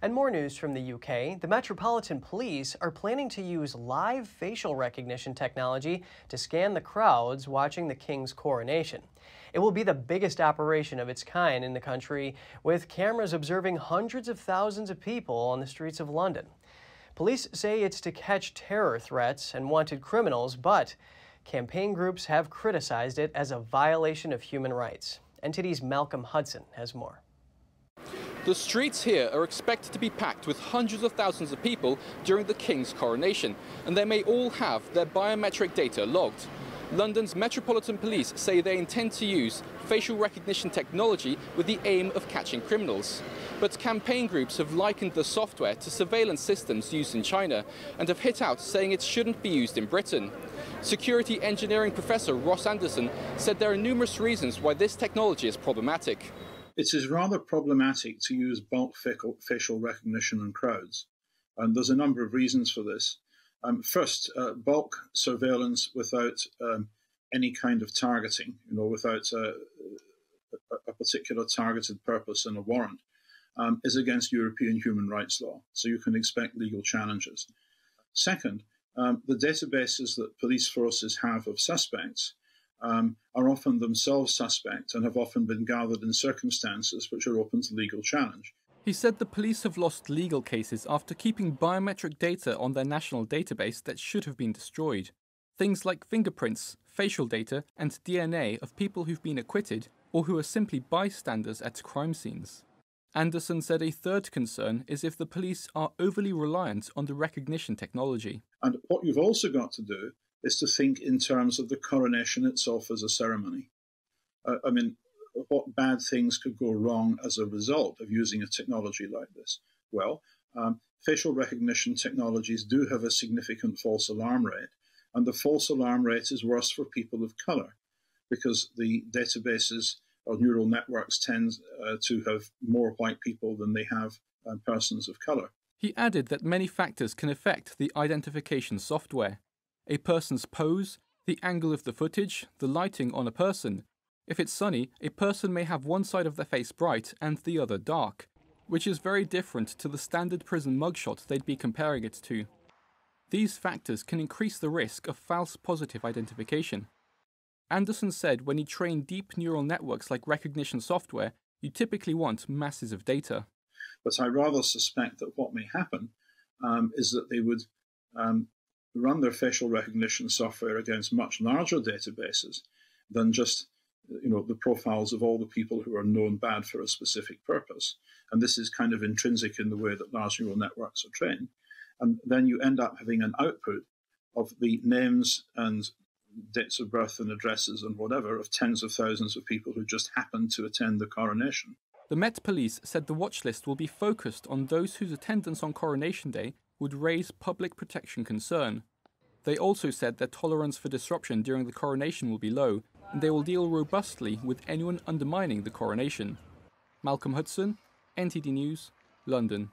And more news from the UK. The Metropolitan Police are planning to use live facial recognition technology to scan the crowds watching the King's coronation. It will be the biggest operation of its kind in the country, with cameras observing hundreds of thousands of people on the streets of London. Police say it's to catch terror threats and wanted criminals, but campaign groups have criticized it as a violation of human rights. NTD's Malcolm Hudson has more. The streets here are expected to be packed with hundreds of thousands of people during the King's coronation, and they may all have their biometric data logged. London's Metropolitan Police say they intend to use facial recognition technology with the aim of catching criminals. But campaign groups have likened the software to surveillance systems used in China and have hit out saying it shouldn't be used in Britain. Security engineering professor Ross Anderson said there are numerous reasons why this technology is problematic. It is rather problematic to use bulk facial recognition in crowds, and there's a number of reasons for this. First, bulk surveillance without any kind of targeting, without a particular targeted purpose and a warrant, is against European human rights law, so you can expect legal challenges. Second, the databases that police forces have of suspects are often themselves suspect and have often been gathered in circumstances which are open to legal challenge. He said the police have lost legal cases after keeping biometric data on their national database that should have been destroyed. Things like fingerprints, facial data, and DNA of people who've been acquitted or who are simply bystanders at crime scenes. Anderson said a third concern is if the police are overly reliant on the recognition technology. And what you've also got to do is to think in terms of the coronation itself as a ceremony. What bad things could go wrong as a result of using a technology like this? Well, facial recognition technologies do have a significant false alarm rate, and the false alarm rate is worse for people of colour because the databases or neural networks tend to have more white people than they have persons of colour. He added that many factors can affect the identification software. A person's pose, the angle of the footage, the lighting on a person. If it's sunny, a person may have one side of their face bright and the other dark, which is very different to the standard prison mugshot they'd be comparing it to. These factors can increase the risk of false positive identification. Anderson said when you train deep neural networks like recognition software, you typically want masses of data. But I rather suspect that what may happen is that they would run their facial recognition software against much larger databases than just the profiles of all the people who are known bad for a specific purpose. And this is kind of intrinsic in the way that large neural networks are trained. And then you end up having an output of the names and dates of birth and addresses and whatever of tens of thousands of people who just happened to attend the coronation. The Met Police said the watch list will be focused on those whose attendance on Coronation Day would raise public protection concern. They also said their tolerance for disruption during the coronation will be low, and they will deal robustly with anyone undermining the coronation. Malcolm Hudson, NTD News, London.